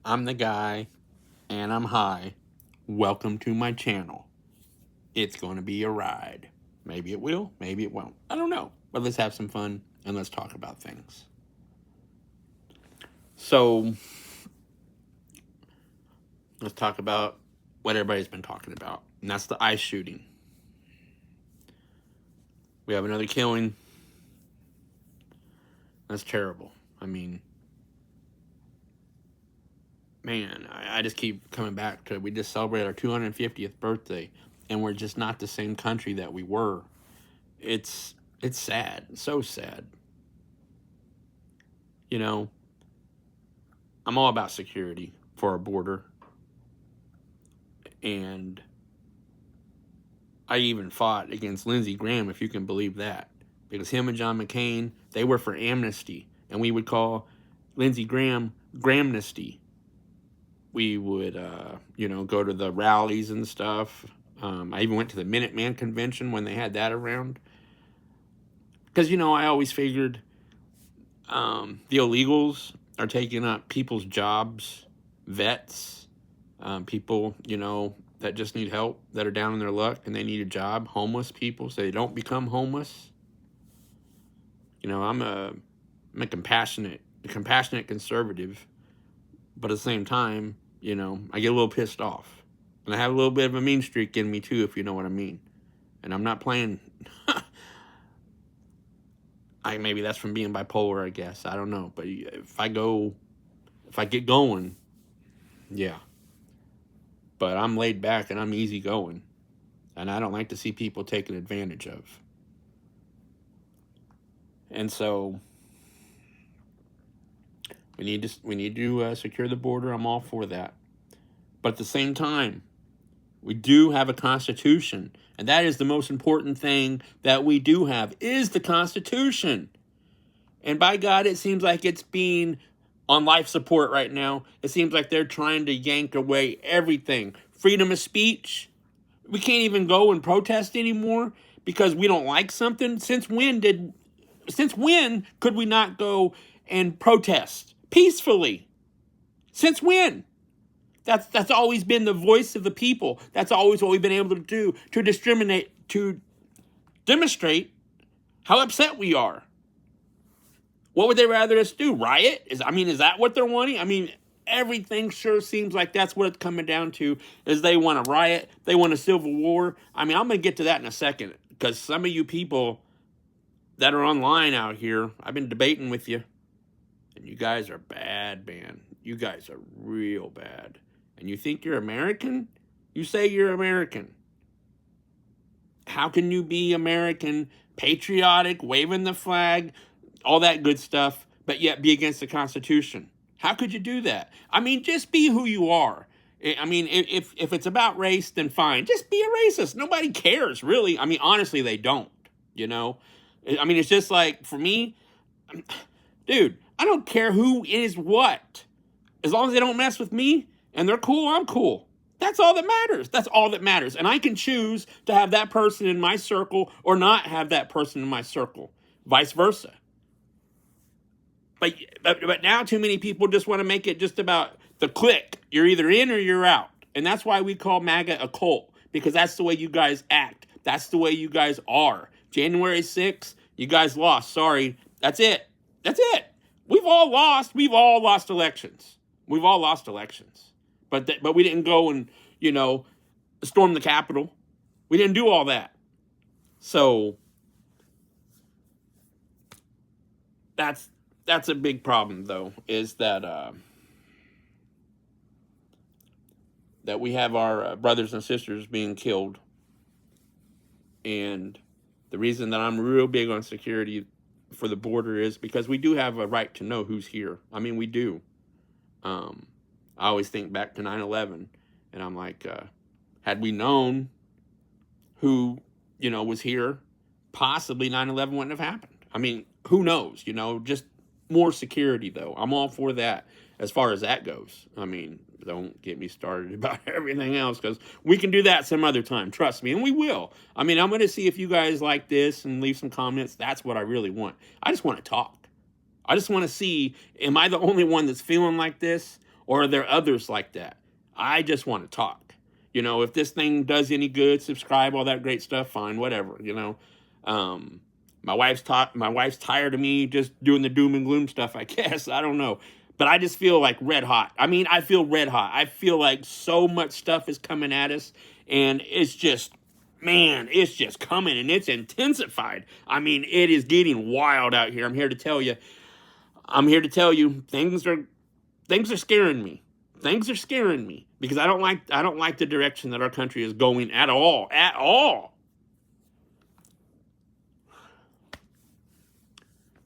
I'm the guy, and I'm high. Welcome to my channel. It's going to be a ride. Maybe it will, maybe it won't. I don't know. But let's have some fun and let's talk about things. So, let's talk about what everybody's been talking about, and that's the ICE shooting. We have another killing. That's terrible. I mean, man, I just keep coming back to we just celebrated our 250th birthday, and we're just not the same country that we were. It's sad, so sad. You know, I'm all about security for our border, and I even fought against Lindsey Graham, if you can believe that, because him and John McCain, they were for amnesty, and we would call Lindsey Graham Grahamnesty. We would, go to the rallies and stuff. I even went to the Minuteman convention when they had that around. Because, I always figured the illegals are taking up people's jobs, vets, people, that just need help, that are down in their luck and they need a job, homeless people, so they don't become homeless. I'm a compassionate conservative, but at the same time, I get a little pissed off. And I have a little bit of a mean streak in me too, if you know what I mean. And I'm not playing. Maybe that's from being bipolar, I guess. I don't know. But if I get going, yeah. But I'm laid back and I'm easy going. And I don't like to see people taken advantage of. And so we need to secure the border. I'm all for that. But at the same time, we do have a Constitution, and that is the most important thing that we do have, is the Constitution. And by God, it seems like it's being on life support right now. It seems like they're trying to yank away everything. Freedom of speech. We can't even go and protest anymore because we don't like something. Since when could we not go and protest peacefully? Since when? That's always been the voice of the people. That's always what we've been able to do, to demonstrate how upset we are. What would they rather us do? Riot? Is that what they're wanting? Everything sure seems like that's what it's coming down to, is they want a riot, they want a civil war. I'm going to get to that in a second, because some of you people that are online out here, I've been debating with you, and you guys are bad, man. You guys are real bad. And you think you're American? You say you're American. How can you be American, patriotic, waving the flag, all that good stuff, but yet be against the Constitution? How could you do that? Just be who you are. If it's about race, then fine. Just be a racist. Nobody cares, really. Honestly, they don't, It's just like, for me, dude, I don't care who is what. As long as they don't mess with me and they're cool, I'm cool. That's all that matters. That's all that matters. And I can choose to have that person in my circle or not have that person in my circle. Vice versa. But now too many people just want to make it just about the clique. You're either in or you're out. And that's why we call MAGA a cult. Because that's the way you guys act. That's the way you guys are. January 6th, you guys lost. Sorry. That's it. That's it. We've all lost. We've all lost elections. We've all lost elections. But we didn't go and, storm the Capitol. We didn't do all that. So that's a big problem, though, is that that we have our brothers and sisters being killed. And the reason that I'm real big on security for the border is because we do have a right to know who's here. We do. I always think back to 9/11, and I'm like, had we known who, was here, possibly 9/11 wouldn't have happened. Who knows, just more security, though. I'm all for that as far as that goes. Don't get me started about everything else, because we can do that some other time, trust me, and we will. I'm going to see if you guys like this and leave some comments. That's what I really want. I just want to talk. I just want to see, am I the only one that's feeling like this? Or are there others like that? I just want to talk. You know, if this thing does any good, subscribe, all that great stuff, fine, whatever, you know. My wife's tired of me just doing the doom and gloom stuff, I guess. I don't know. But I just feel like red hot. I mean, I feel red hot. I feel like so much stuff is coming at us, and it's just, man, it's just coming, and it's intensified. I mean, it is getting wild out here. I'm here to tell you, things are scaring me. Things are scaring me because I don't like the direction that our country is going at all. At all.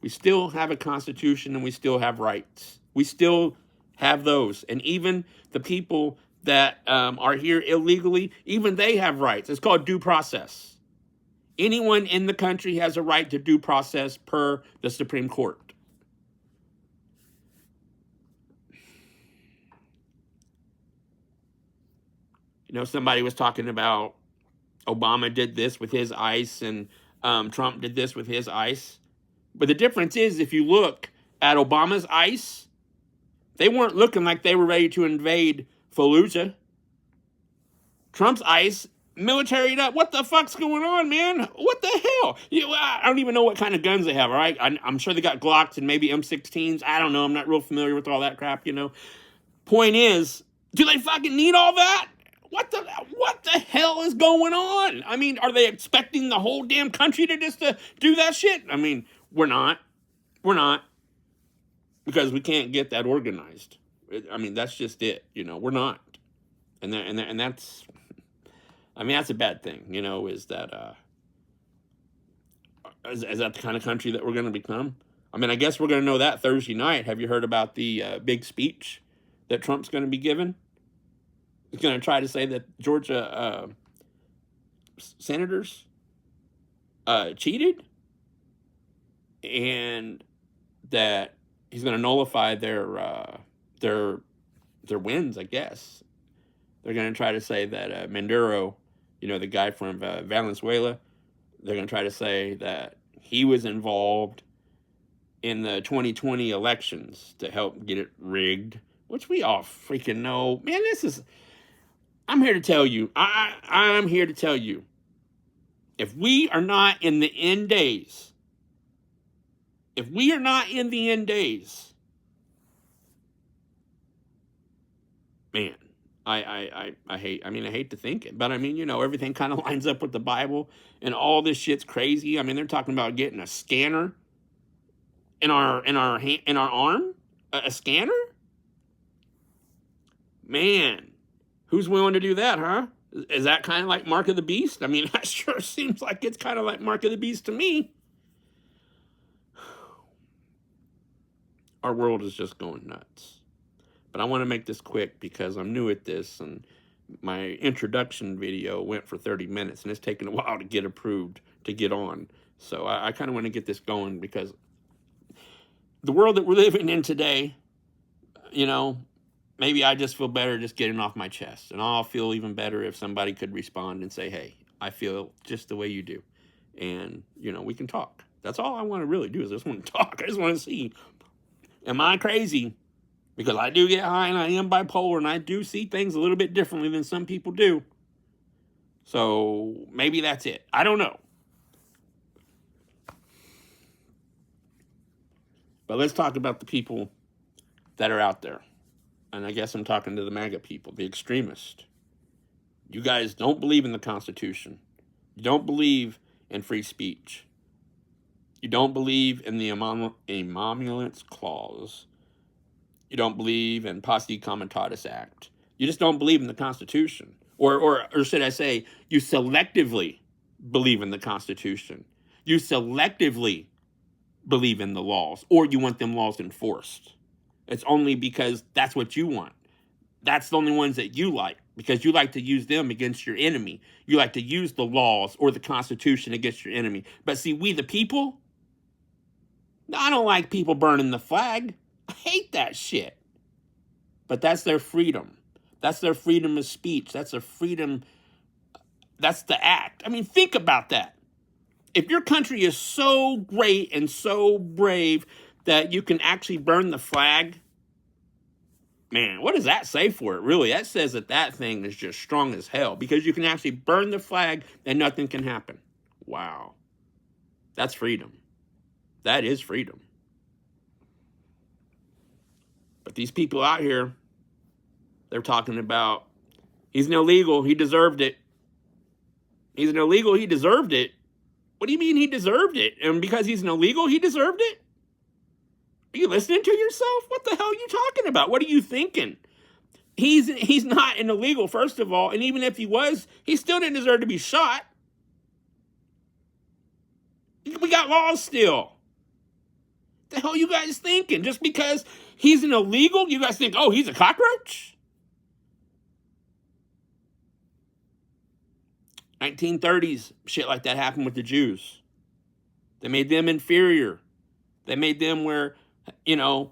We still have a constitution and we still have rights. We still have those. And even the people that are here illegally, even they have rights. It's called due process. Anyone in the country has a right to due process per the Supreme Court. You know, somebody was talking about Obama did this with his ICE and Trump did this with his ICE. But the difference is, if you look at Obama's ICE, they weren't looking like they were ready to invade Fallujah. Trump's ICE, militaried up. What the fuck's going on, man? What the hell? I don't even know what kind of guns they have, all right? I'm sure they got Glocks and maybe M16s. I don't know. I'm not real familiar with all that crap, you know. Point is, do they fucking need all that? What the hell is going on? I mean, are they expecting the whole damn country to just do that shit? I mean, we're not. Because we can't get that organized. I mean, that's just it. You know, we're not. And that's, I mean, that's a bad thing, you know, is that the kind of country that we're going to become? I mean, I guess we're going to know that Thursday night. Have you heard about the big speech that Trump's going to be giving? He's going to try to say that Georgia senators cheated and that he's going to nullify their wins, I guess. They're going to try to say that Maduro, you know, the guy from Venezuela, they're going to try to say that he was involved in the 2020 elections to help get it rigged, which we all freaking know. Man, I'm here to tell you, I'm here to tell you, if we are not in the end days, man, I hate to think it, but I mean, you know, everything kind of lines up with the Bible and all this shit's crazy. I mean, they're talking about getting a scanner in our arm, a scanner? Man, who's willing to do that, huh? Is that kind of like Mark of the Beast? I mean, that sure seems like it's kind of like Mark of the Beast to me. Our world is just going nuts. But I want to make this quick because I'm new at this, and my introduction video went for 30 minutes, and it's taken a while to get approved to get on. So I kind of want to get this going because the world that we're living in today, you know, maybe I just feel better just getting off my chest. And I'll feel even better if somebody could respond and say, hey, I feel just the way you do. And, you know, we can talk. That's all I want to really do is I just want to talk. I just want to see, am I crazy? Because I do get high and I am bipolar and I do see things a little bit differently than some people do. So maybe that's it. I don't know. But let's talk about the people that are out there. And I guess I'm talking to the MAGA people, the extremists. You guys don't believe in the Constitution. You don't believe in free speech. You don't believe in the Emoluments Clause. You don't believe in Posse Comitatus Act. You just don't believe in the Constitution. Or should I say, you selectively believe in the Constitution. You selectively believe in the laws, or you want them laws enforced. It's only because that's what you want. That's the only ones that you like, because you like to use them against your enemy. You like to use the laws or the Constitution against your enemy. But see, we the people, I don't like people burning the flag. I hate that shit. But that's their freedom. That's their freedom of speech. That's their freedom. That's the act. I mean, think about that. If your country is so great and so brave that you can actually burn the flag, Man, what does that say for it, really? That says that that thing is just strong as hell, because you can actually burn the flag and nothing can happen. Wow. That's freedom. That is freedom. But these people out here, they're talking about, he's an illegal, he deserved it. He's an illegal, he deserved it. What do you mean he deserved it? And because he's an illegal, he deserved it? Are you listening to yourself? What the hell are you talking about? What are you thinking? He's not an illegal, first of all, and even if he was, he still didn't deserve to be shot. We got laws still. What the hell are you guys thinking? Just because he's an illegal, you guys think, oh, he's a cockroach? 1930s, shit like that happened with the Jews. They made them inferior. They made them where, you know,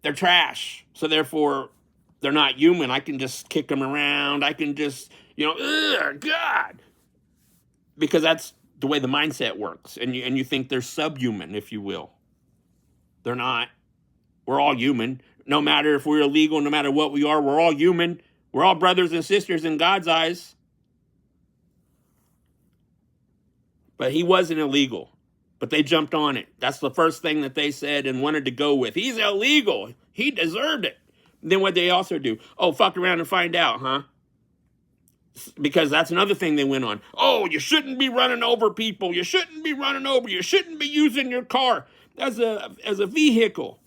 they're trash. So therefore, they're not human. I can just kick them around. I can just, you know, ugh, God. Because that's the way the mindset works. And you think they're subhuman, if you will. They're not. We're all human. No matter if we're illegal, no matter what we are, we're all human. We're all brothers and sisters in God's eyes. But he wasn't illegal. But they jumped on it. That's the first thing that they said and wanted to go with. He's illegal. He deserved it. And then what they also do? Oh, fuck around and find out, huh? Because that's another thing they went on. Oh, you shouldn't be running over people. You shouldn't be running over. You shouldn't be using your car as a vehicle,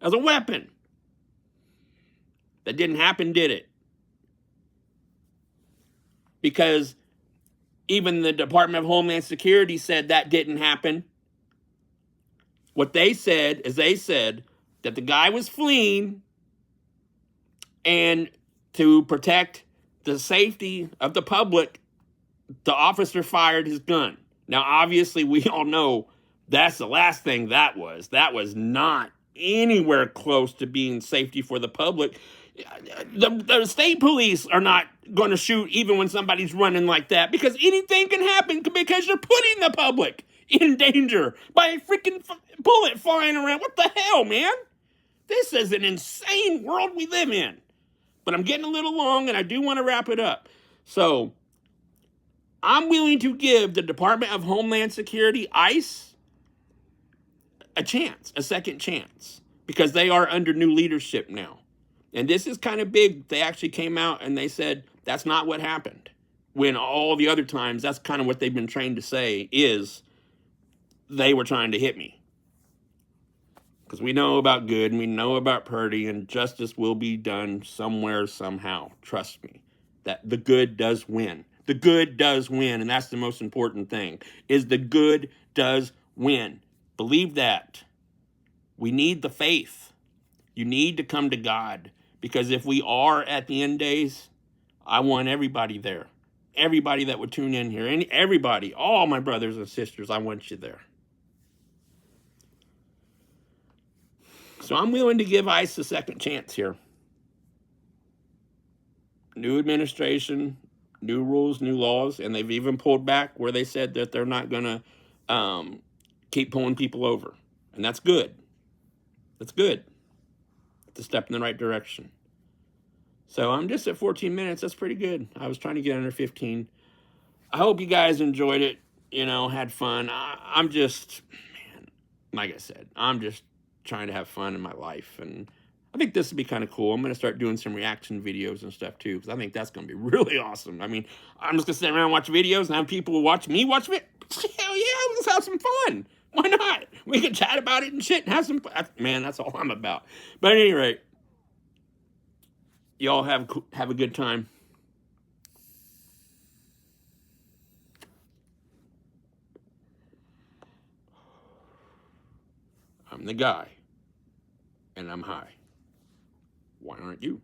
as a weapon. That didn't happen, did it? Because even the Department of Homeland Security said that didn't happen. What they said is they said that the guy was fleeing, and to protect the safety of the public, the officer fired his gun. Now, obviously, we all know that's the last thing that was. That was not anywhere close to being safety for the public. The state police are not going to shoot even when somebody's running like that, because anything can happen because you're putting the public in danger by a freaking bullet flying around. What the hell, man? This is an insane world we live in. But I'm getting a little long, and I do want to wrap it up. So I'm willing to give the Department of Homeland Security, ICE, a chance, a second chance, because they are under new leadership now. And this is kind of big. They actually came out and they said that's not what happened. When all the other times, that's kind of what they've been trained to say is they were trying to hit me. Because we know about good and we know about Purdy, and justice will be done somewhere, somehow. Trust me. That the good does win. The good does win, and that's the most important thing, is the good does win. Believe that. We need the faith. You need to come to God, because if we are at the end days, I want everybody there. Everybody that would tune in here, everybody, all my brothers and sisters, I want you there. So I'm willing to give ICE a second chance here. New administration, new rules, new laws, and they've even pulled back where they said that they're not going to keep pulling people over. And that's good. That's good. It's a step in the right direction. So I'm just at 14 minutes. That's pretty good. I was trying to get under 15. I hope you guys enjoyed it, had fun. I'm just, man, like I said, I'm just trying to have fun in my life, and I think this would be kind of cool. I'm going to start doing some reaction videos and stuff too, because I think that's going to be really awesome. I mean, I'm just going to sit around and watch videos and have people watch me watch it. Hell yeah, let's have some fun. Why not? We can chat about it and shit and have some fun. Man, that's all I'm about. But at any rate, y'all have a good time. I'm the guy, and I'm high. Why aren't you?